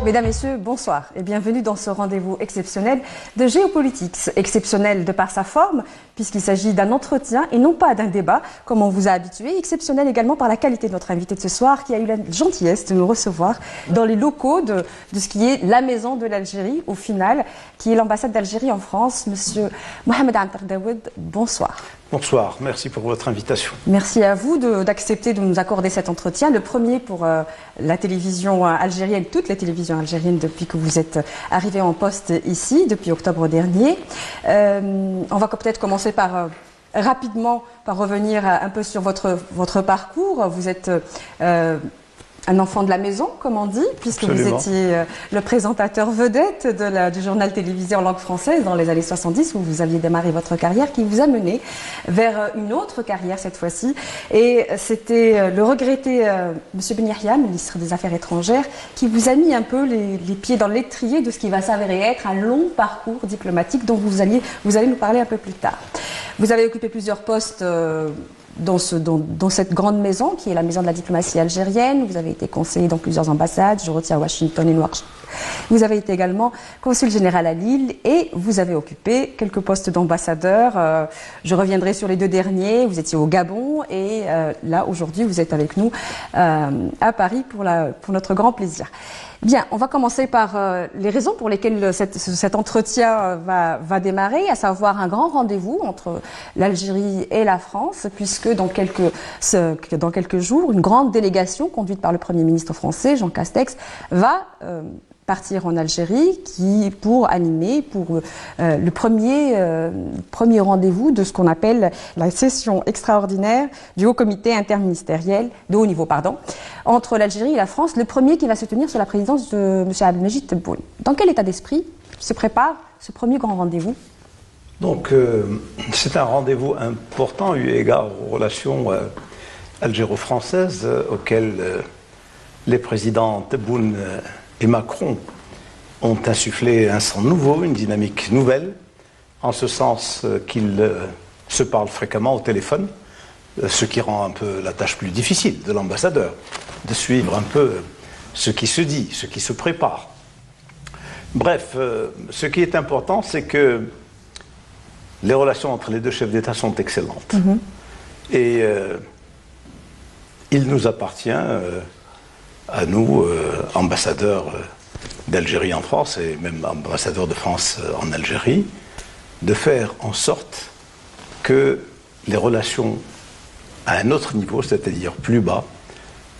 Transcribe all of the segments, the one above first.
Mesdames, Messieurs, bonsoir et bienvenue dans ce rendez-vous exceptionnel de Géopolitics. Exceptionnel de par sa forme, puisqu'il s'agit d'un entretien et non pas d'un débat, comme on vous a habitué. Exceptionnel également par la qualité de notre invité de ce soir, qui a eu la gentillesse de nous recevoir dans les locaux de ce qui est la maison de l'Algérie, au final, qui est l'ambassade d'Algérie en France. Monsieur Mohamed Antar Daoud, bonsoir. Bonsoir, merci pour votre invitation. Merci à vous d'accepter de nous accorder cet entretien. Le premier pour la télévision algérienne, toutes les télévisions algériennes depuis que vous êtes arrivé en poste ici, depuis octobre dernier. On va peut-être commencer par rapidement par revenir un peu sur votre parcours. Vous êtes un enfant de la maison, comme on dit, puisque Absolument. Vous étiez le présentateur vedette du journal télévisé en langue française dans les années 70, où vous aviez démarré votre carrière, qui vous a mené vers une autre carrière cette fois-ci. Et c'était le regretté Monsieur Ben Yahya, ministre des Affaires étrangères, qui vous a mis un peu les pieds dans l'étrier de ce qui va s'avérer être un long parcours diplomatique dont vous allez nous parler un peu plus tard. Vous avez occupé plusieurs postes dans cette grande maison qui est la maison de la diplomatie algérienne. Vous avez été conseiller dans plusieurs ambassades, je retiens Washington et Nouakchott. Vous avez été également consul général à Lille et vous avez occupé quelques postes d'ambassadeur. Je reviendrai sur les deux derniers. Vous étiez au Gabon et là aujourd'hui vous êtes avec nous à Paris pour notre grand plaisir. Bien, on va commencer par les raisons pour lesquelles cet entretien va démarrer, à savoir un grand rendez-vous entre l'Algérie et la France, puisque dans quelques jours, une grande délégation conduite par le Premier ministre français, Jean Castex, va partir en Algérie pour animer le premier rendez-vous de ce qu'on appelle la session extraordinaire du Haut Comité interministériel, de haut niveau, entre l'Algérie et la France, le premier qui va se tenir sous la présidence de M. Abdelmajid Tebboune. Dans quel état d'esprit se prépare ce premier grand rendez-vous? Donc, c'est un rendez-vous important eu égard aux relations algéro-françaises auxquelles les présidents Tebboune et Macron ont insufflé un sang nouveau, une dynamique nouvelle, en ce sens qu'ils se parlent fréquemment au téléphone, ce qui rend un peu la tâche plus difficile de l'ambassadeur, de suivre un peu ce qui se dit, ce qui se prépare. Bref, ce qui est important, c'est que les relations entre les deux chefs d'État sont excellentes. Et il nous appartient, à nous, ambassadeurs d'Algérie en France et même ambassadeurs de France en Algérie, de faire en sorte que les relations à un autre niveau, c'est-à-dire plus bas,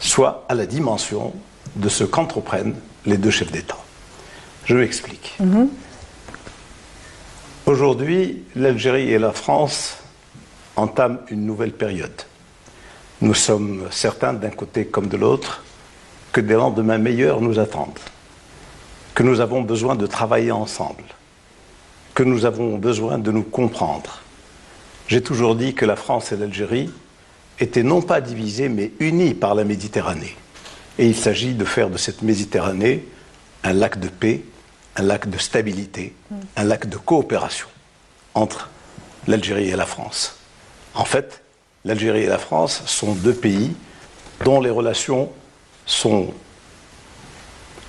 soient à la dimension de ce qu'entreprennent les deux chefs d'État. Je m'explique. Aujourd'hui, l'Algérie et la France entament une nouvelle période. Nous sommes certains, d'un côté comme de l'autre, que des lendemains meilleurs nous attendent, que nous avons besoin de travailler ensemble, que nous avons besoin de nous comprendre. J'ai toujours dit que la France et l'Algérie étaient non pas divisées, mais unies par la Méditerranée. Et il s'agit de faire de cette Méditerranée un lac de paix, un lac de stabilité, un lac de coopération entre l'Algérie et la France. En fait, l'Algérie et la France sont deux pays dont les relations sont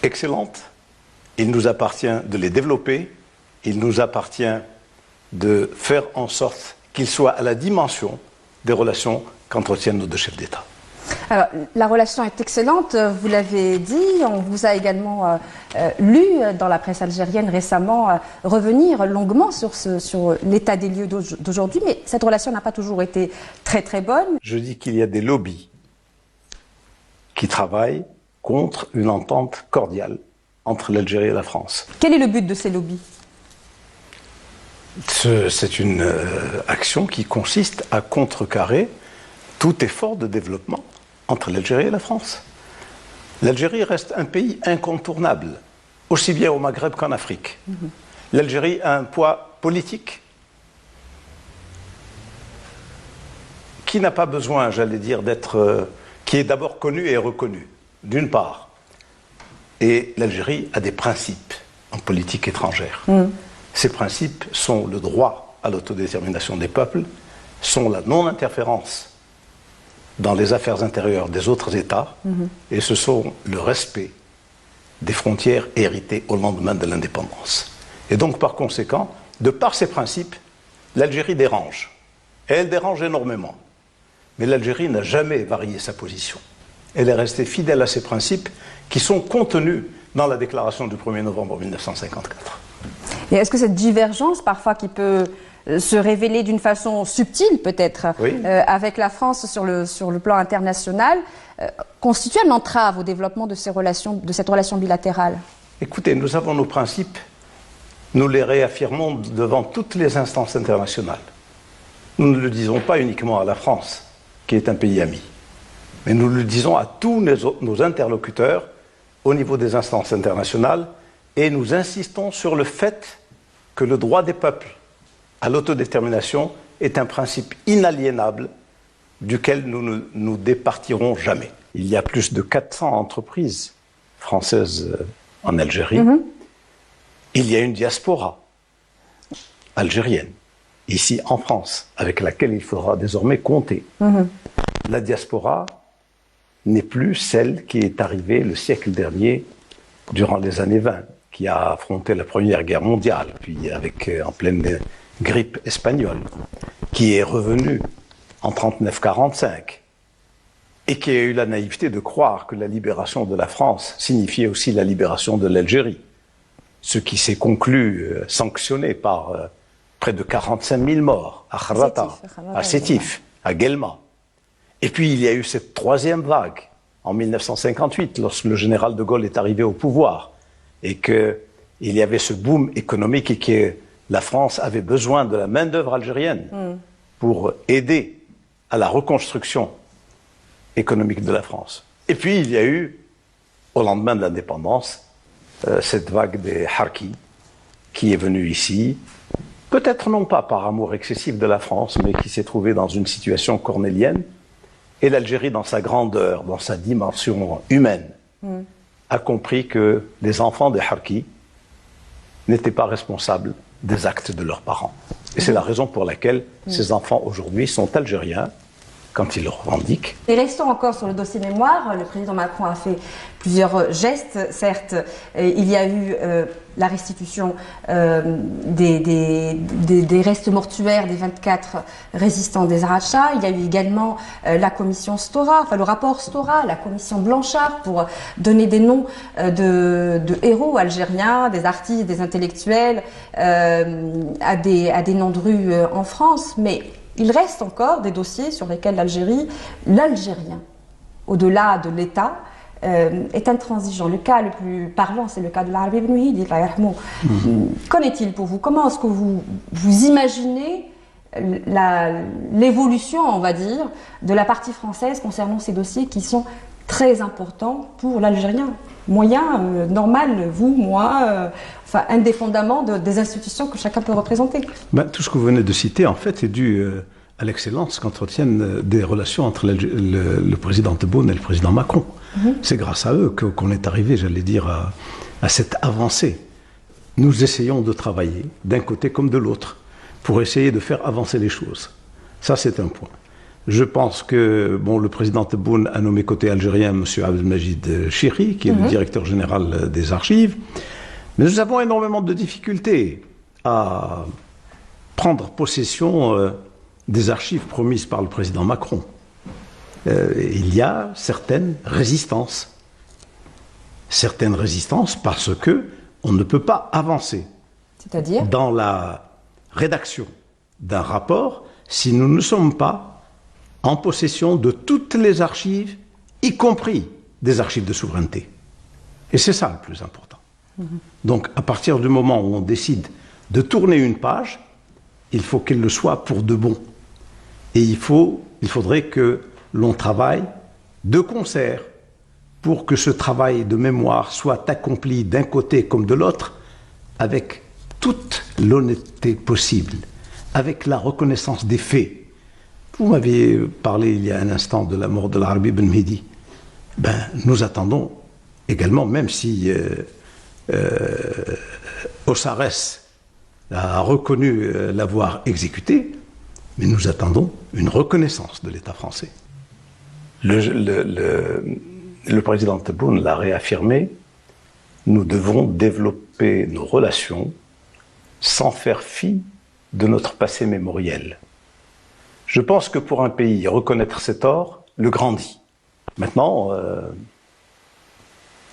excellentes. Il nous appartient de les développer, il nous appartient de faire en sorte qu'ils soient à la dimension des relations qu'entretiennent nos deux chefs d'État. Alors, la relation est excellente, vous l'avez dit, on vous a également lu dans la presse algérienne récemment revenir longuement sur l'état des lieux d'aujourd'hui, mais cette relation n'a pas toujours été très très bonne. Je dis qu'il y a des lobbies qui travaillent contre une entente cordiale entre l'Algérie et la France. Quel est le but de ces lobbies? C'est une action qui consiste à contrecarrer tout effort de développement entre l'Algérie et la France. L'Algérie reste un pays incontournable, aussi bien au Maghreb qu'en Afrique. L'Algérie a un poids politique qui n'a pas besoin, j'allais dire, qui est d'abord connu et reconnu, d'une part. Et l'Algérie a des principes en politique étrangère. Ces principes sont le droit à l'autodétermination des peuples, sont la non-interférence dans les affaires intérieures des autres États, et ce sont le respect des frontières héritées au lendemain de l'indépendance. Et donc, par conséquent, de par ces principes, l'Algérie dérange. Et elle dérange énormément. Mais l'Algérie n'a jamais varié sa position. Elle est restée fidèle à ses principes qui sont contenus dans la déclaration du 1er novembre 1954. Et est-ce que cette divergence, parfois, qui peut se révéler d'une façon subtile, peut-être, oui. Avec la France sur le plan international, constitue une entrave au développement de cette relation bilatérale? Écoutez, nous avons nos principes, nous les réaffirmons devant toutes les instances internationales. Nous ne le disons pas uniquement à la France, qui est un pays ami, mais nous le disons à tous nos interlocuteurs au niveau des instances internationales, et nous insistons sur le fait que le droit des peuples à l'autodétermination est un principe inaliénable duquel nous ne nous départirons jamais. Il y a plus de 400 entreprises françaises en Algérie. Il y a une diaspora algérienne, ici en France, avec laquelle il faudra désormais compter. La diaspora n'est plus celle qui est arrivée le siècle dernier, durant les années 20, qui a affronté la Première Guerre mondiale, puis en pleine grippe espagnole, qui est revenue en 39-45, et qui a eu la naïveté de croire que la libération de la France signifiait aussi la libération de l'Algérie, ce qui s'est conclu, sanctionné par près de 45 000 morts à Kharrata, à Sétif, à Guelma. Et puis il y a eu cette troisième vague en 1958, lorsque le général de Gaulle est arrivé au pouvoir, et qu'il y avait ce boom économique et que la France avait besoin de la main-d'œuvre algérienne pour aider à la reconstruction économique de la France. Et puis il y a eu, au lendemain de l'indépendance, cette vague des Harkis qui est venue ici, peut-être non pas par amour excessif de la France, mais qui s'est trouvée dans une situation cornélienne. Et l'Algérie, dans sa grandeur, dans sa dimension humaine, a compris que les enfants des Harkis n'étaient pas responsables des actes de leurs parents. Et c'est la raison pour laquelle ces enfants aujourd'hui sont algériens, quand ils le revendiquent. Et restons encore sur le dossier mémoire. Le président Macron a fait plusieurs gestes. Certes, il y a eu la restitution des restes mortuaires des 24 résistants des Arachas. Il y a eu également la commission Stora, enfin le rapport Stora, la commission Blanchard, pour donner des noms de héros algériens, des artistes, des intellectuels, à des noms de rues en France. Mais il reste encore des dossiers sur lesquels l'Algérien, au-delà de l'État, est intransigeant. Le cas le plus parlant, c'est le cas de l'Arabi Ben Wahid. Qu'en est-il pour vous? Comment est-ce que vous imaginez l'évolution, on va dire, de la partie française concernant ces dossiers qui sont très importants pour l'Algérien moyen, normal, vous, moi, enfin, indépendamment des institutions que chacun peut représenter? Tout ce que vous venez de citer, en fait, est dû à l'excellence qu'entretiennent des relations entre le président Tebboune et le président Macron. C'est grâce à eux qu'on est arrivé, j'allais dire, à cette avancée. Nous essayons de travailler, d'un côté comme de l'autre, pour essayer de faire avancer les choses. Ça, c'est un point. Je pense que le président Tebboune a nommé côté algérien M. Abdelmajid Chiri, qui est le directeur général des archives. Mais nous avons énormément de difficultés à prendre possession des archives promises par le président Macron. Il y a certaines résistances. Certaines résistances parce qu'on ne peut pas avancer. C'est-à-dire dans la rédaction d'un rapport si nous ne sommes pas en possession de toutes les archives, y compris des archives de souveraineté. Et c'est ça le plus important. Donc, à partir du moment où on décide de tourner une page, il faut qu'elle le soit pour de bon. Et il faudrait que l'on travaille de concert pour que ce travail de mémoire soit accompli d'un côté comme de l'autre, avec toute l'honnêteté possible, avec la reconnaissance des faits. Vous m'aviez parlé il y a un instant de la mort de l'Arabi Ben Mehdi. Nous attendons également, même si Ossarès a reconnu l'avoir exécuté, mais nous attendons une reconnaissance de l'État français. Le président Tebboune l'a réaffirmé, nous devons développer nos relations sans faire fi de notre passé mémoriel. Je pense que pour un pays, reconnaître ses torts le grandit. Maintenant,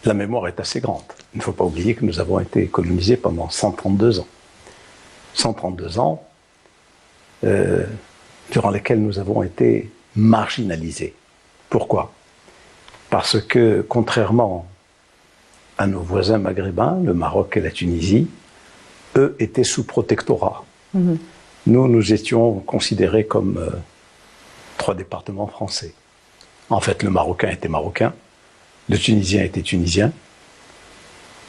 la mémoire est assez grande. Il ne faut pas oublier que nous avons été colonisés pendant 132 ans. 132 ans durant lesquels nous avons été marginalisés. Pourquoi? Parce que, contrairement à nos voisins maghrébins, le Maroc et la Tunisie, eux étaient sous protectorat. Nous étions considérés comme 3 départements français. En fait, le Marocain était marocain, le Tunisien était tunisien,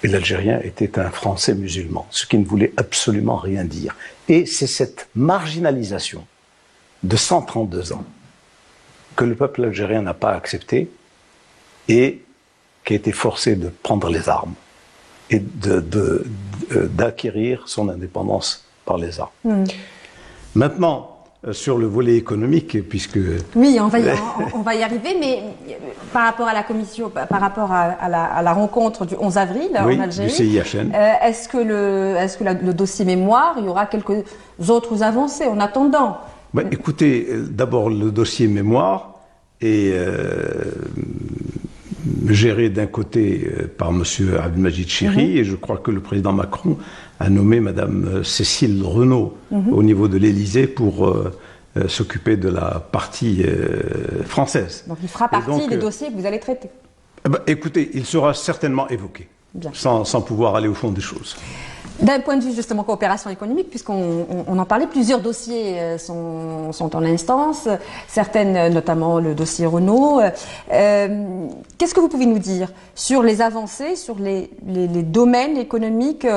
et l'Algérien était un Français musulman, ce qui ne voulait absolument rien dire. Et c'est cette marginalisation de 132 ans que le peuple algérien n'a pas accepté et qui a été forcé de prendre les armes et d'acquérir son indépendance par les armes. Maintenant, sur le volet économique, puisque... Oui, on va y arriver, mais par rapport à la commission, par rapport à la rencontre du 11 avril en Algérie, du CIHN, est-ce que le dossier mémoire, il y aura quelques autres avancées en attendant? Écoutez, d'abord le dossier mémoire est géré d'un côté par M. Abdelmajid Chiri, et je crois que le président Macron a nommé Mme Cécile Renaud au niveau de l'Élysée pour s'occuper de la partie française. Donc il fera partie des dossiers que vous allez traiter. Écoutez, il sera certainement évoqué, sans pouvoir aller au fond des choses. D'un point de vue justement coopération économique, puisqu'on en parlait, plusieurs dossiers sont en instance, certaines, notamment le dossier Renault. Qu'est-ce que vous pouvez nous dire sur les avancées, sur les domaines économiques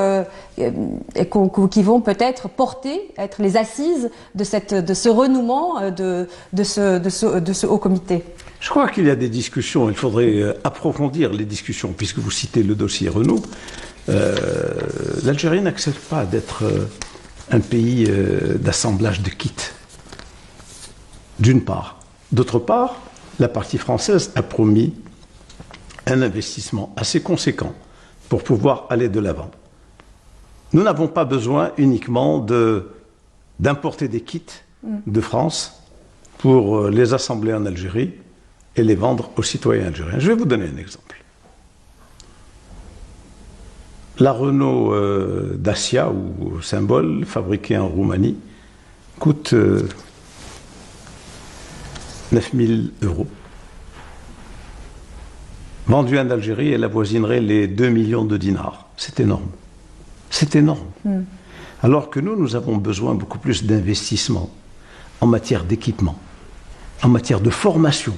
qui vont peut-être être les assises de ce renouement de ce haut comité? Je crois qu'il y a des discussions, il faudrait approfondir les discussions, puisque vous citez le dossier Renault. L'Algérie n'accepte pas d'être un pays d'assemblage de kits, d'une part. D'autre part, la partie française a promis un investissement assez conséquent pour pouvoir aller de l'avant. Nous n'avons pas besoin uniquement d'importer des kits de France pour les assembler en Algérie et les vendre aux citoyens algériens. Je vais vous donner un exemple. La Renault Dacia, ou symbole, fabriquée en Roumanie, coûte 9 000 €. Vendue en Algérie, elle avoisinerait les 2 millions de dinars. C'est énorme. C'est énorme. Alors que nous avons besoin beaucoup plus d'investissement en matière d'équipement, en matière de formation.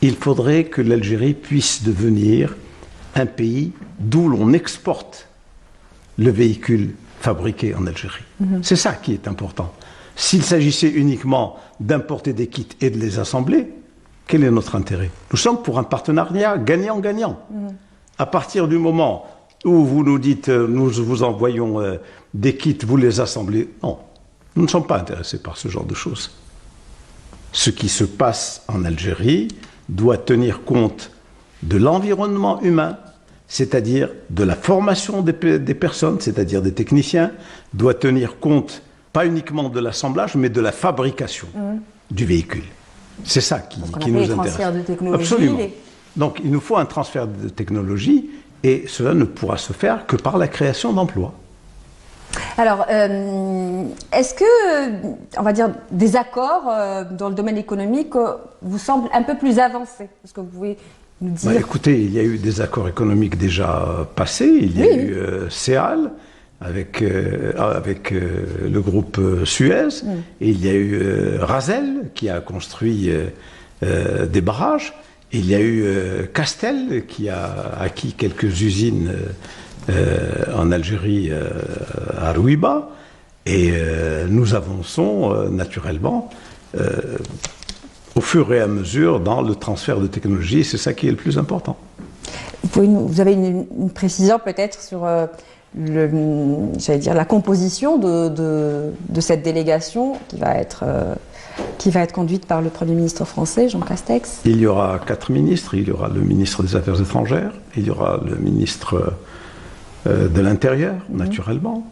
Il faudrait que l'Algérie puisse devenir un pays d'où l'on exporte le véhicule fabriqué en Algérie. C'est ça qui est important. S'il s'agissait uniquement d'importer des kits et de les assembler, quel est notre intérêt? Nous sommes pour un partenariat gagnant-gagnant. À partir du moment où vous nous dites nous vous envoyons des kits, vous les assemblez, non, nous ne sommes pas intéressés par ce genre de choses. Ce qui se passe en Algérie doit tenir compte de l'environnement humain, c'est-à-dire de la formation des personnes, c'est-à-dire des techniciens, doit tenir compte pas uniquement de l'assemblage, mais de la fabrication du véhicule. C'est ça qui nous intéresse. Transfert de technologie. Absolument. Donc il nous faut un transfert de technologie, et cela ne pourra se faire que par la création d'emplois. Alors, est-ce que, on va dire, des accords dans le domaine économique vous semblent un peu plus avancés? Est-ce que vous pouvez nous dire? Écoutez, il y a eu des accords économiques déjà passés. Il y a eu CEAL avec le groupe Suez, et il y a eu Rasel qui a construit des barrages. Il y a eu Castel qui a acquis quelques usines en Algérie, à Rouiba, et nous avançons naturellement au fur et à mesure dans le transfert de technologie. C'est ça qui est le plus important. Vous avez une précision peut-être sur j'allais dire, la composition de cette délégation qui va être conduite par le Premier ministre français, Jean Castex? Il y aura 4 ministres. Il y aura le ministre des Affaires étrangères, il y aura le ministre de l'Intérieur, naturellement,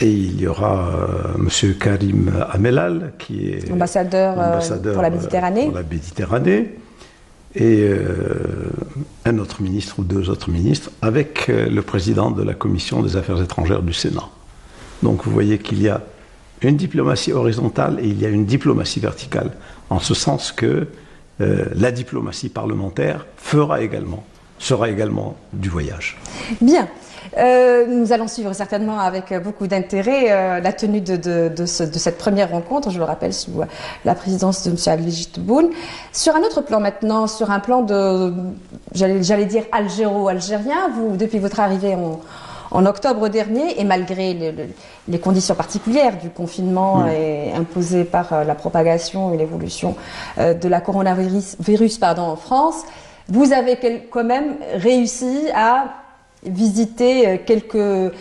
et il y aura M. Karim Amelal, qui est ambassadeur pour la Méditerranée, et un autre ministre ou 2 autres ministres, avec le président de la Commission des Affaires étrangères du Sénat. Donc vous voyez qu'il y a une diplomatie horizontale et il y a une diplomatie verticale, en ce sens que la diplomatie parlementaire sera également du voyage. Bien. Nous allons suivre certainement avec beaucoup d'intérêt la tenue de cette première rencontre, je le rappelle, sous la présidence de M. Abdelmadjid Tebboune. Sur un autre plan maintenant, sur un plan j'allais dire algéro-algérien, vous, depuis votre arrivée en octobre dernier, et malgré les conditions particulières du confinement imposé par la propagation et l'évolution de la coronavirus en France, vous avez quand même réussi à visiter quelques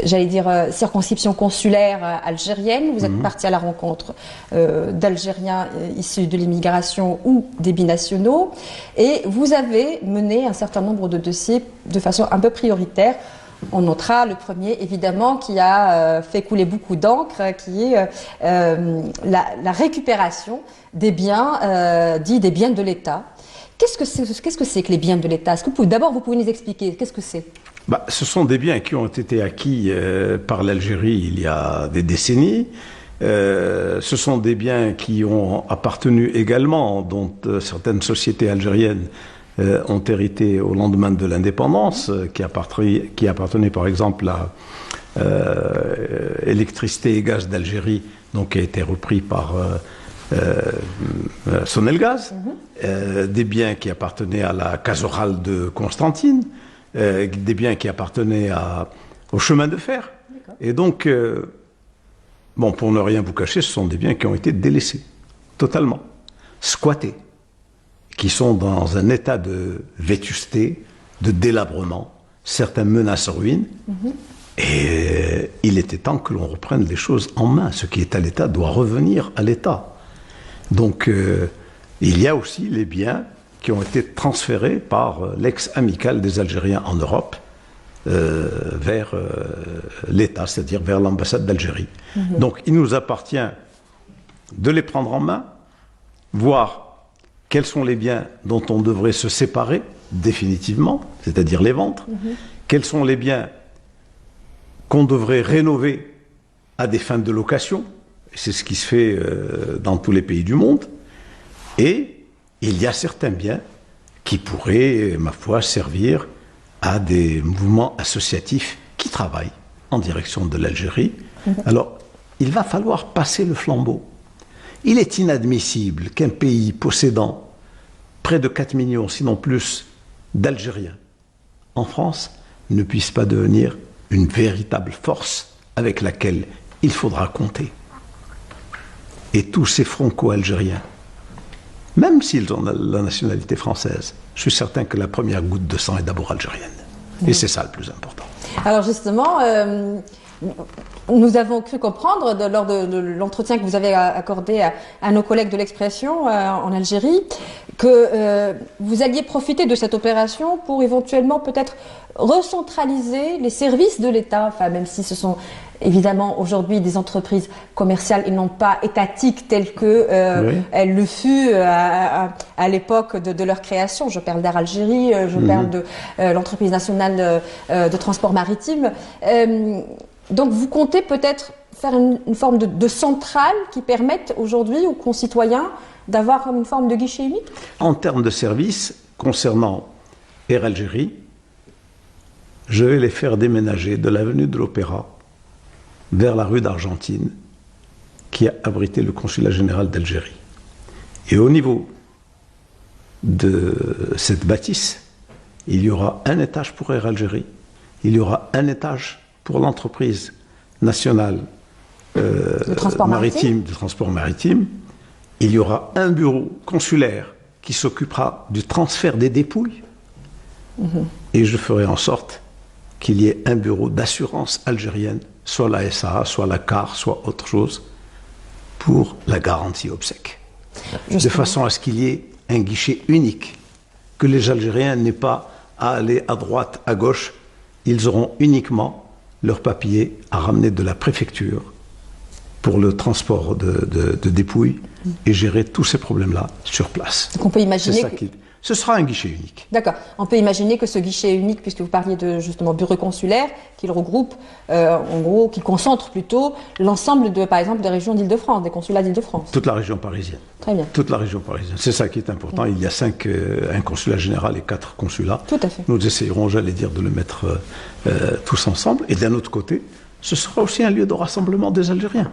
j'allais dire, circonscriptions consulaires algériennes. Vous êtes parti à la rencontre d'Algériens issus de l'immigration ou des binationaux. Et vous avez mené un certain nombre de dossiers de façon un peu prioritaire. On notera le premier, évidemment, qui a fait couler beaucoup d'encre, qui est la récupération des biens, dits des biens de l'État. Qu'est-ce que c'est que les biens de l'État? Est-ce que d'abord vous pouvez nous expliquer qu'est-ce que c'est? Ce sont des biens qui ont été acquis par l'Algérie il y a des décennies. Ce sont des biens qui ont appartenu également, dont certaines sociétés algériennes ont hérité au lendemain de l'indépendance, qui appartenaient par exemple à Électricité et Gaz d'Algérie, donc qui a été repris par Sonelgaz, des biens qui appartenaient à la Casorale de Constantine, des biens qui appartenaient au chemin de fer. Et donc, pour ne rien vous cacher, ce sont des biens qui ont été délaissés, totalement, squattés, qui sont dans un état de vétusté, de délabrement, certains menacent ruine. Et il était temps que l'on reprenne les choses en main. Ce qui est à l'État doit revenir à l'État. Donc, il y a aussi les biens qui ont été transférés par l'ex-amicale des Algériens en Europe vers l'État, c'est-à-dire vers l'ambassade d'Algérie. Donc, il nous appartient de les prendre en main, voir quels sont les biens dont on devrait se séparer définitivement, c'est-à-dire les vendre, quels sont les biens qu'on devrait rénover à des fins de location. C'est ce qui se fait dans tous les pays du monde. Et il y a certains biens qui pourraient, ma foi, servir à des mouvements associatifs qui travaillent en direction de l'Algérie. Alors, il va falloir passer le flambeau. Il est inadmissible qu'un pays possédant près de 4 millions, sinon plus, d'Algériens en France ne puisse pas devenir une véritable force avec laquelle il faudra compter. Et tous ces franco-algériens, même s'ils ont la nationalité française, je suis certain que la première goutte de sang est d'abord algérienne. Et c'est ça le plus important. Alors justement, nous avons cru comprendre lors de l'entretien que vous avez accordé à nos collègues de l'Expression en Algérie que vous alliez profiter de cette opération pour éventuellement peut-être recentraliser les services de l'État, enfin même si ce sont évidemment aujourd'hui des entreprises commerciales et non pas étatiques telles que elle le fut à l'époque de leur création. Je parle d'Air Algérie, je parle de l'entreprise nationale de transport maritime. Donc vous comptez peut-être faire une forme de centrale qui permette aujourd'hui aux concitoyens d'avoir comme une forme de guichet unique? En termes de services, concernant Air Algérie, je vais les faire déménager de l'avenue de l'Opéra vers la rue d'Argentine, qui a abrité le consulat général d'Algérie. Et au niveau de cette bâtisse, il y aura un étage pour Air Algérie, il y aura un étage pour l'entreprise nationale de transport maritime, il y aura un bureau consulaire qui s'occupera du transfert des dépouilles, et je ferai en sorte qu'il y ait un bureau d'assurance algérienne, soit la SAA, soit la CAR, soit autre chose, pour la garantie obsèque. De façon à ce qu'il y ait un guichet unique, que les Algériens n'aient pas à aller à droite, à gauche. Ils auront uniquement leurs papiers à ramener de la préfecture pour le transport de dépouilles et gérer tous ces problèmes-là sur place. Donc on peut imaginer ce sera un guichet unique. D'accord. On peut imaginer que ce guichet unique, puisque vous parliez de justement bureau consulaire, qu'il regroupe, en gros, qui concentre plutôt l'ensemble de, par exemple, des régions d'Île-de-France, des consulats d'Île-de-France. Toute la région parisienne. Très bien. Toute la région parisienne. C'est ça qui est important. Il y a un consulat général et 4 consulats. Tout à fait. Nous essayerons, j'allais dire, de le mettre tous ensemble. Et d'un autre côté, ce sera aussi un lieu de rassemblement des Algériens.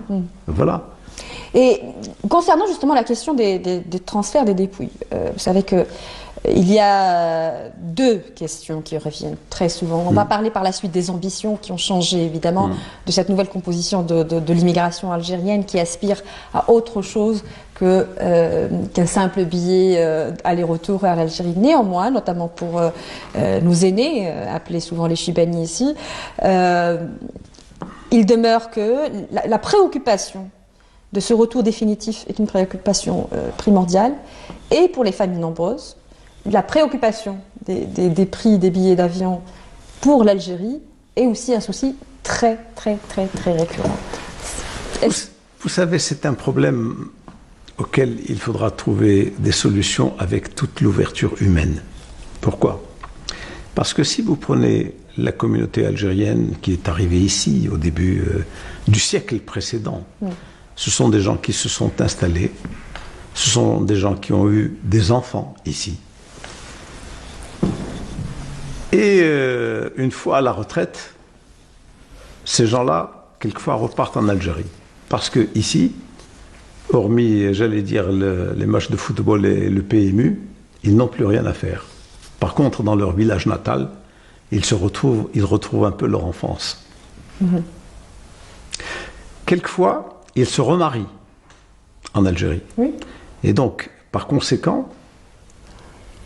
Voilà. Et concernant justement la question des transferts des dépouilles, vous savez que il y a 2 questions qui reviennent très souvent. On va parler par la suite des ambitions qui ont changé, évidemment, de cette nouvelle composition de l'immigration algérienne qui aspire à autre chose qu'un simple billet aller-retour à l'Algérie. Néanmoins, notamment pour nos aînés, appelés souvent les Chibani ici, il demeure que la préoccupation de ce retour définitif est une préoccupation primordiale, et pour les familles nombreuses, la préoccupation des prix des billets d'avion pour l'Algérie est aussi un souci très récurrent. Vous savez, c'est un problème auquel il faudra trouver des solutions avec toute l'ouverture humaine. Pourquoi ? Parce que si vous prenez la communauté algérienne qui est arrivée ici au début du siècle précédent, ce sont des gens qui se sont installés, ce sont des gens qui ont eu des enfants ici. Et une fois à la retraite, ces gens-là, quelquefois, repartent en Algérie. Parce que ici, hormis, j'allais dire, les matchs de football et le PMU, ils n'ont plus rien à faire. Par contre, dans leur village natal, ils retrouvent un peu leur enfance. Quelquefois, ils se remarient en Algérie. Oui. Et donc, par conséquent,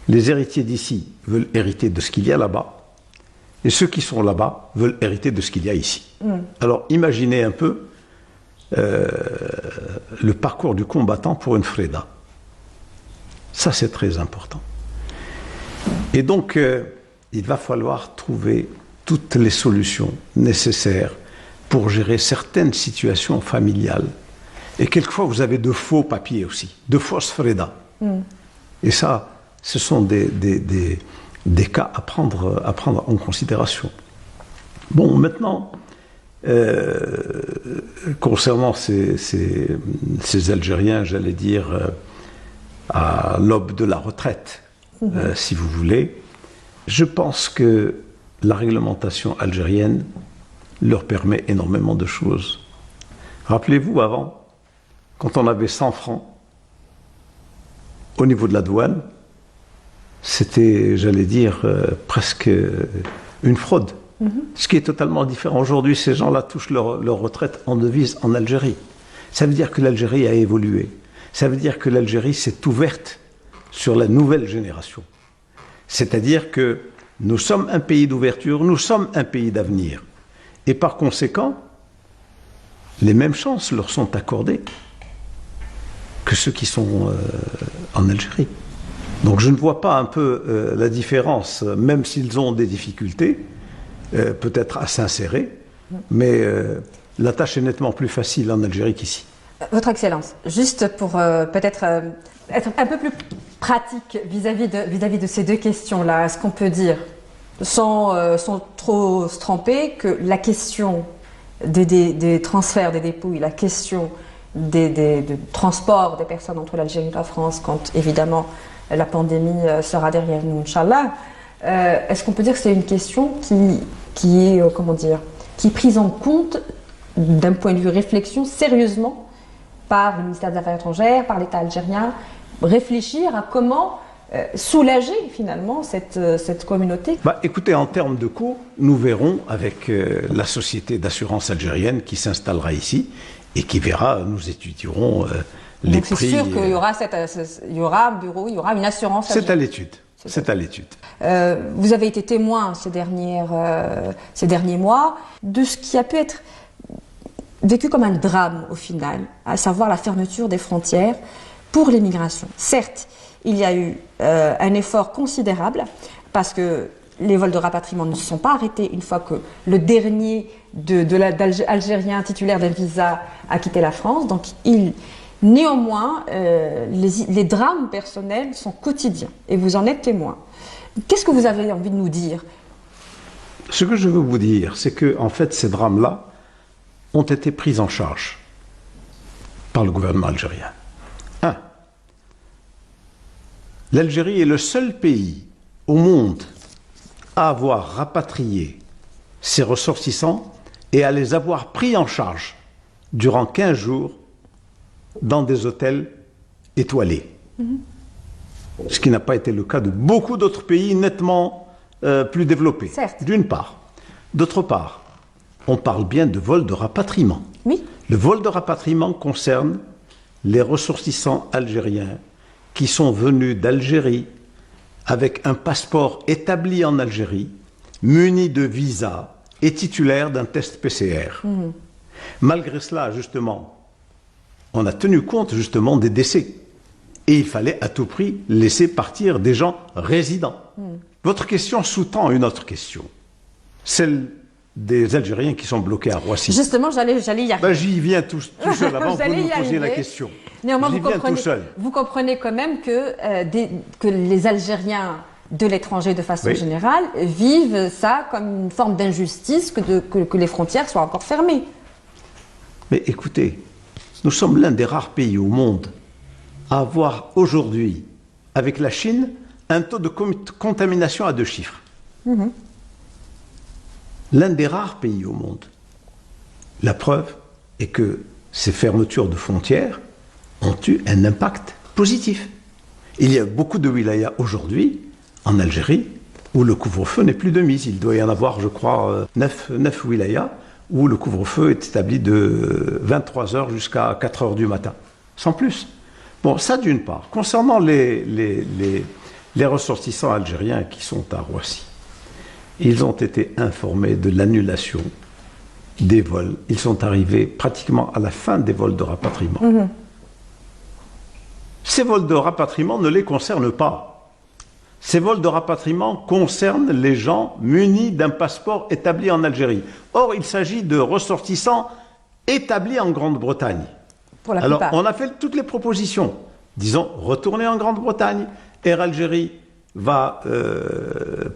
les héritiers d'ici veulent hériter de ce qu'il y a là-bas, et ceux qui sont là-bas veulent hériter de ce qu'il y a ici. Alors, imaginez un peu le parcours du combattant pour une Freda. Ça, c'est très important. Et donc, il va falloir trouver toutes les solutions nécessaires pour gérer certaines situations familiales. Et quelquefois, vous avez de faux papiers aussi, de fausses Freda. Et ça, ce sont des cas à prendre en considération. Bon, maintenant, concernant ces Algériens, j'allais dire, à l'aube de la retraite, si vous voulez, je pense que la réglementation algérienne leur permet énormément de choses. Rappelez-vous, avant, quand on avait 100 francs au niveau de la douane, c'était, j'allais dire, presque une fraude. Ce qui est totalement différent. Aujourd'hui, ces gens-là touchent leur retraite en devise en Algérie. Ça veut dire que l'Algérie a évolué. Ça veut dire que l'Algérie s'est ouverte sur la nouvelle génération. C'est-à-dire que nous sommes un pays d'ouverture, nous sommes un pays d'avenir. Et par conséquent, les mêmes chances leur sont accordées que ceux qui sont en Algérie. Donc je ne vois pas un peu la différence, même s'ils ont des difficultés, peut-être à s'insérer, mais la tâche est nettement plus facile en Algérie qu'ici. Votre Excellence, juste pour peut-être être un peu plus pratique vis-à-vis de ces 2 questions-là, est-ce qu'on peut dire, sans trop se tromper, que la question des transferts des dépouilles, la question des transports des personnes entre l'Algérie et la France, quand évidemment la pandémie sera derrière nous, Inch'Allah, est-ce qu'on peut dire que c'est une question qui est prise en compte d'un point de vue réflexion sérieusement par le ministère des Affaires étrangères, par l'État algérien, réfléchir à comment soulager finalement cette communauté? Écoutez, en termes de coûts, nous verrons avec la société d'assurance algérienne qui s'installera ici et qui verra, nous étudierons les prix. Donc c'est sûr qu'il y aura un bureau, il y aura une assurance. C'est à l'étude. C'est à l'étude. Vous avez été témoin ces derniers mois de ce qui a pu être vécu comme un drame au final, à savoir la fermeture des frontières pour l'immigration. Certes, il y a eu un effort considérable parce que les vols de rapatriement ne se sont pas arrêtés une fois que le dernier d'Algériens titulaire d'un visa a quitté la France. Donc, néanmoins, les drames personnels sont quotidiens et vous en êtes témoin. Qu'est-ce que vous avez envie de nous dire? Ce que je veux vous dire, c'est que en fait, ces drames-là ont été pris en charge par le gouvernement algérien. L'Algérie est le seul pays au monde à avoir rapatrié ses ressortissants et à les avoir pris en charge durant 15 jours dans des hôtels étoilés. Ce qui n'a pas été le cas de beaucoup d'autres pays nettement plus développés, d'une part. D'autre part, on parle bien de vol de rapatriement. Oui. Le vol de rapatriement concerne les ressortissants algériens qui sont venus d'Algérie avec un passeport établi en Algérie, muni de visa et titulaire d'un test PCR. Malgré cela, justement, on a tenu compte justement des décès. Et il fallait à tout prix laisser partir des gens résidents. Votre question sous-tend une autre question, celle des Algériens qui sont bloqués à Roissy. Justement, j'allais y arriver. J'y viens tout seul avant que vous me posiez la question. Néanmoins, vous comprenez quand même que les Algériens de l'étranger, de façon générale, vivent ça comme une forme d'injustice que les frontières soient encore fermées. Mais écoutez, nous sommes l'un des rares pays au monde à avoir aujourd'hui, avec la Chine, un taux de contamination à 2 chiffres. L'un des rares pays au monde. La preuve est que ces fermetures de frontières ont eu un impact positif. Il y a beaucoup de wilayas aujourd'hui, en Algérie, où le couvre-feu n'est plus de mise. Il doit y en avoir, je crois, 9 wilayas où le couvre-feu est établi de 23 h jusqu'à 4 h du matin, sans plus. Bon, ça d'une part. Concernant les ressortissants algériens qui sont à Roissy, ils ont été informés de l'annulation des vols. Ils sont arrivés pratiquement à la fin des vols de rapatriement. Ces vols de rapatriement ne les concernent pas. Ces vols de rapatriement concernent les gens munis d'un passeport établi en Algérie. Or, il s'agit de ressortissants établis en Grande-Bretagne. Alors, on a fait toutes les propositions. Disons, retournez en Grande-Bretagne. Air Algérie va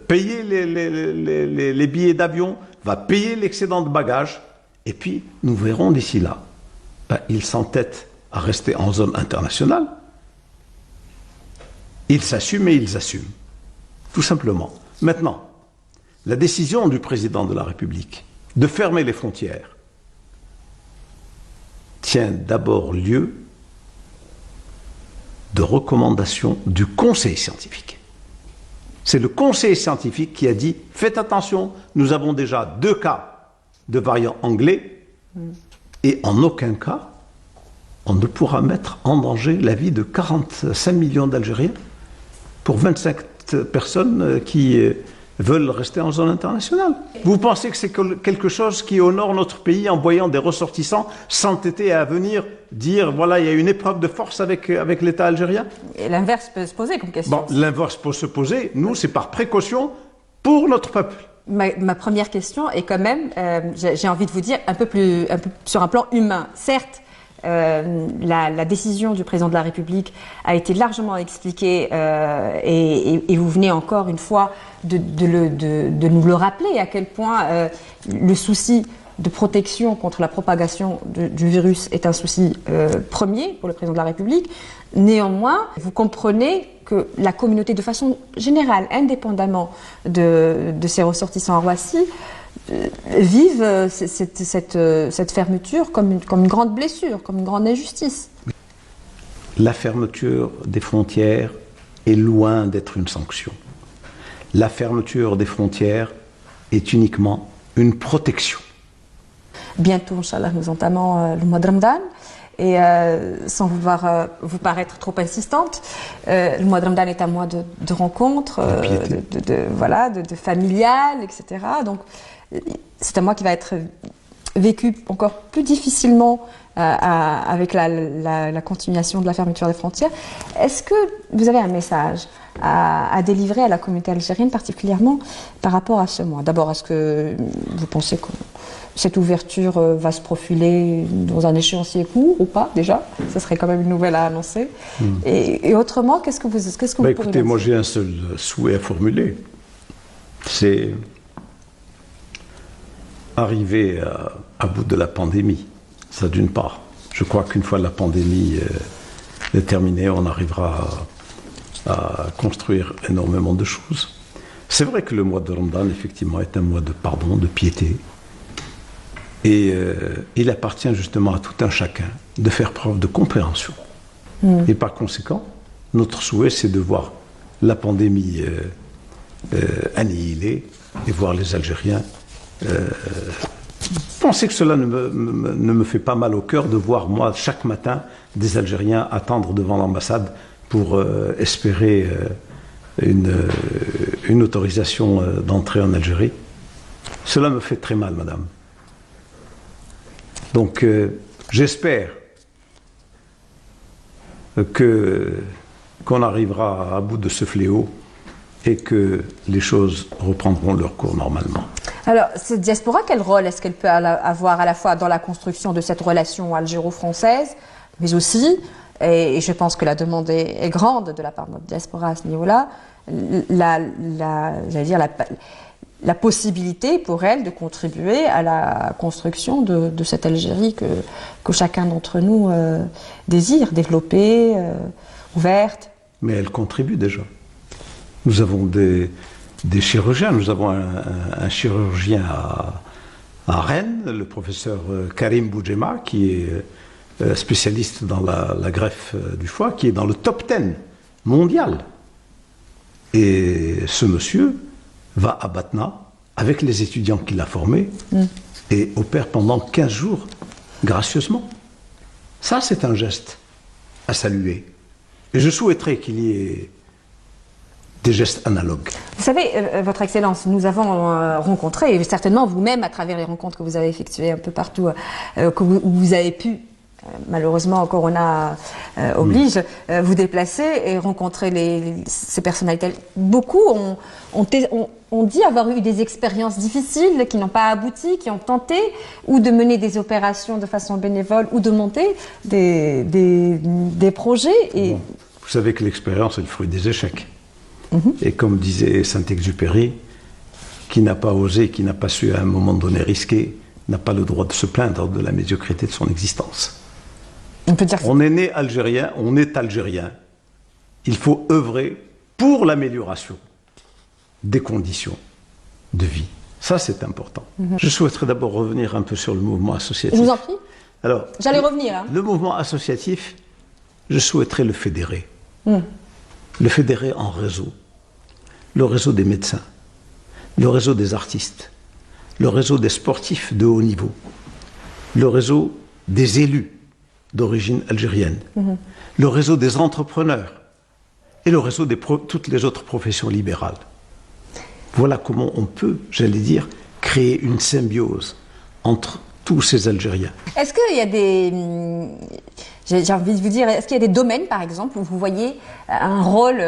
payer les billets d'avion, va payer l'excédent de bagages, et puis nous verrons d'ici là. Ils s'entêtent à rester en zone internationale. Ils s'assument et ils assument. Tout simplement. Maintenant, la décision du président de la République de fermer les frontières tient d'abord lieu de recommandation du conseil scientifique. C'est le conseil scientifique qui a dit « Faites attention, nous avons déjà 2 cas de variant anglais et en aucun cas on ne pourra mettre en danger la vie de 45 millions d'Algériens pour 25 personnes qui veulent rester en zone internationale. Vous pensez que c'est quelque chose qui honore notre pays en voyant des ressortissants s'entêter à venir dire voilà, il y a une épreuve de force avec l'État algérien? Et l'inverse peut se poser comme question. Bon, l'inverse peut se poser. Nous, c'est par précaution pour notre peuple. Ma première question est quand même, j'ai envie de vous dire, un peu sur un plan humain. Certes, la décision du président de la République a été largement expliquée et vous venez encore une fois de nous le rappeler à quel point le souci de protection contre la propagation du virus est un souci premier pour le président de la République. Néanmoins, vous comprenez que la communauté, de façon générale, indépendamment de ces ressortissants à Roissy, vivent cette fermeture comme une grande blessure, comme une grande injustice. La fermeture des frontières est loin d'être une sanction. La fermeture des frontières est uniquement une protection. bientôt, Inch'Allah, nous entamons le mois de Ramadan. Et sans vouloir vous paraître trop insistante, le mois de Ramadan est un mois de rencontres, de familial, etc. Donc c'est un mois qui va être vécu encore plus difficilement avec la continuation de la fermeture des frontières. Est-ce que vous avez un message à délivrer à la communauté algérienne, particulièrement par rapport à ce mois? D'abord, est-ce que vous pensez que cette ouverture va se profiler dans un échéancier court ou pas, déjà? Ce serait quand même une nouvelle à annoncer. Et autrement, qu'est-ce que vous pourriez écoutez, moi j'ai un seul souhait à formuler. C'est arriver à bout de la pandémie. Ça, d'une part. Je crois qu'une fois la pandémie est terminée, on arrivera à construire énormément de choses. C'est vrai que le mois de Ramadan, effectivement, est un mois de pardon, de piété. Et il appartient justement à tout un chacun de faire preuve de compréhension. Et par conséquent, notre souhait, c'est de voir la pandémie annihilée et voir les Algériens penser que cela ne me fait pas mal au cœur de voir, moi, chaque matin, des Algériens attendre devant l'ambassade pour espérer une autorisation d'entrée en Algérie. Cela me fait très mal, madame. Donc, j'espère qu'on arrivera à bout de ce fléau et que les choses reprendront leur cours normalement. Alors, cette diaspora, quel rôle est-ce qu'elle peut avoir à la fois dans la construction de cette relation algéro-française, mais aussi, et je pense que la demande est grande de la part de notre diaspora à ce niveau-là, la possibilité pour elle de contribuer à la construction de cette Algérie que chacun d'entre nous désire développer, ouverte. Mais elle contribue déjà. Nous avons des chirurgiens. Nous avons un chirurgien à Rennes, le professeur Karim Boudjema, qui est spécialiste dans la greffe du foie, qui est dans le top 10 mondial. Et ce monsieur va à Batna avec les étudiants qu'il a formés et opère pendant 15 jours gracieusement. Ça, c'est un geste à saluer. Et je souhaiterais qu'il y ait des gestes analogues. Vous savez, Votre Excellence, nous avons rencontré, et certainement vous-même, à travers les rencontres que vous avez effectuées un peu partout, où vous avez pu, malheureusement, Corona oblige, vous déplacer et rencontrer ces personnalités. Beaucoup ont dit avoir eu des expériences difficiles qui n'ont pas abouti, qui ont tenté ou de mener des opérations de façon bénévole ou de monter des projets. Et... Bon, vous savez que l'expérience est le fruit des échecs. Et comme disait Saint-Exupéry, qui n'a pas osé, qui n'a pas su à un moment donné risquer, n'a pas le droit de se plaindre de la médiocrité de son existence. On peut dire on est né algérien, on est algérien. Il faut œuvrer pour l'amélioration des conditions de vie. Ça, c'est important. Je souhaiterais d'abord revenir un peu sur le mouvement associatif. Je vous en prie. Alors, j'allais revenir. Hein. Le mouvement associatif, je souhaiterais le fédérer. Le fédérer en réseau. Le réseau des médecins, le réseau des artistes, le réseau des sportifs de haut niveau, le réseau des élus d'origine algérienne, le réseau des entrepreneurs et le réseau de toutes les autres professions libérales. Voilà comment on peut, j'allais dire, créer une symbiose entre tous ces Algériens. Est-ce qu'il y a des... J'ai envie de vous dire, est-ce qu'il y a des domaines, par exemple, où vous voyez un rôle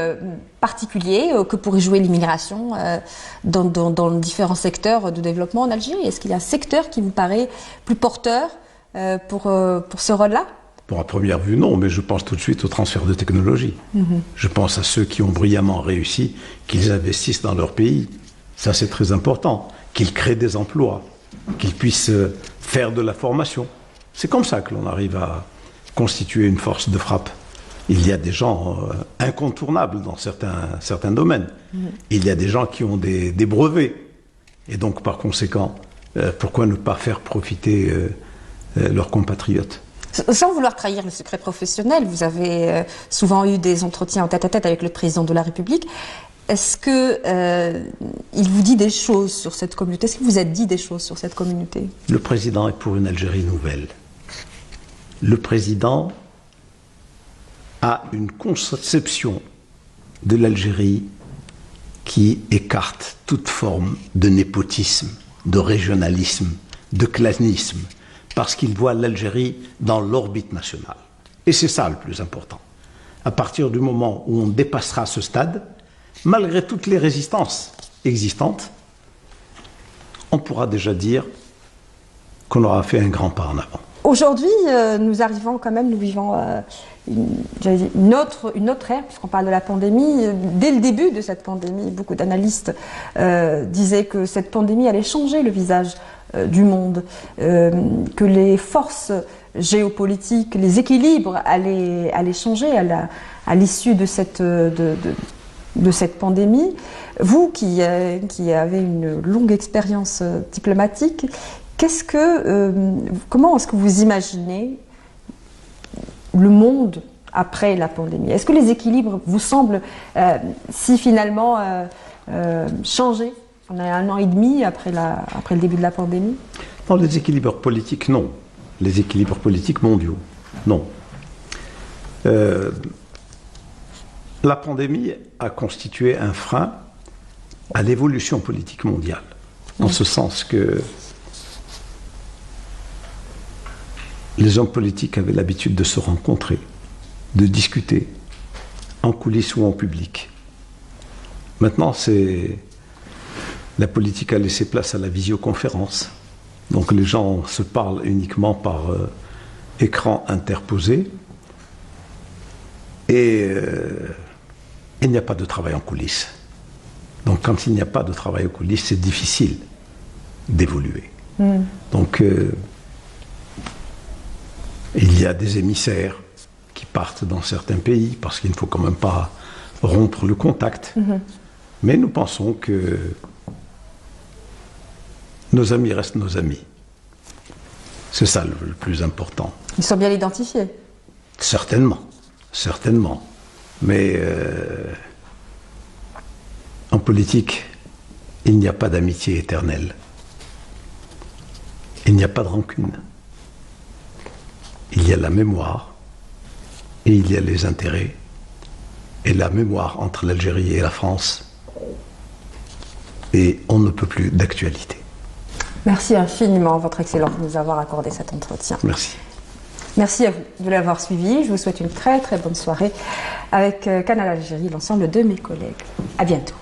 particulier que pourrait jouer l'immigration dans différents secteurs de développement en Algérie? Est-ce qu'il y a un secteur qui vous paraît plus porteur pour ce rôle-là? Bon, à première vue, non, mais je pense tout de suite au transfert de technologie. Je pense à ceux qui ont brillamment réussi, qu'ils investissent dans leur pays. Ça, c'est très important. Qu'ils créent des emplois, qu'ils puissent faire de la formation. C'est comme ça que l'on arrive à constituer une force de frappe. Il y a des gens incontournables dans certains domaines. Il y a des gens qui ont des brevets. Et donc, par conséquent, pourquoi ne pas faire profiter leurs compatriotes? Sans vouloir trahir le secret professionnel, vous avez souvent eu des entretiens en tête-à-tête avec le président de la République. est-ce que il vous dit des choses sur cette communauté? Est-ce qu'il vous a dit des choses sur cette communauté? Le président est pour une Algérie nouvelle. Le président a une conception de l'Algérie qui écarte toute forme de népotisme, de régionalisme, de clanisme, parce qu'il voit l'Algérie dans l'orbite nationale. Et c'est ça le plus important. À partir du moment où on dépassera ce stade, malgré toutes les résistances existantes, on pourra déjà dire qu'on aura fait un grand pas en avant. Aujourd'hui, nous arrivons quand même, nous vivons une autre ère, puisqu'on parle de la pandémie. Dès le début de cette pandémie, beaucoup d'analystes disaient que cette pandémie allait changer le visage du monde, que les forces géopolitiques, les équilibres allaient changer à l'issue de cette pandémie. Vous qui avez une longue expérience diplomatique, comment est-ce que vous imaginez le monde après la pandémie? Est-ce que les équilibres vous semblent si finalement changer? On a 1 an et demi après le début de la pandémie. Non, les équilibres politiques, non. Les équilibres politiques mondiaux, non. La pandémie a constitué un frein à l'évolution politique mondiale, en ce sens que les hommes politiques avaient l'habitude de se rencontrer, de discuter, en coulisses ou en public. Maintenant, la politique a laissé place à la visioconférence. Donc les gens se parlent uniquement par écran interposé. Et il n'y a pas de travail en coulisses. Donc quand il n'y a pas de travail en coulisses, c'est difficile d'évoluer. Donc il y a des émissaires qui partent dans certains pays parce qu'il ne faut quand même pas rompre le contact. Mais nous pensons que nos amis restent nos amis. C'est ça le plus important. Ils sont bien identifiés. Certainement, certainement. Mais en politique, il n'y a pas d'amitié éternelle. Il n'y a pas de rancune. Il y a la mémoire et il y a les intérêts. Et la mémoire entre l'Algérie et la France, et on ne peut plus d'actualité. Merci infiniment, Votre Excellence, de nous avoir accordé cet entretien. Merci. Merci à vous de l'avoir suivi. Je vous souhaite une très très bonne soirée avec Canal Algérie, l'ensemble de mes collègues. À bientôt.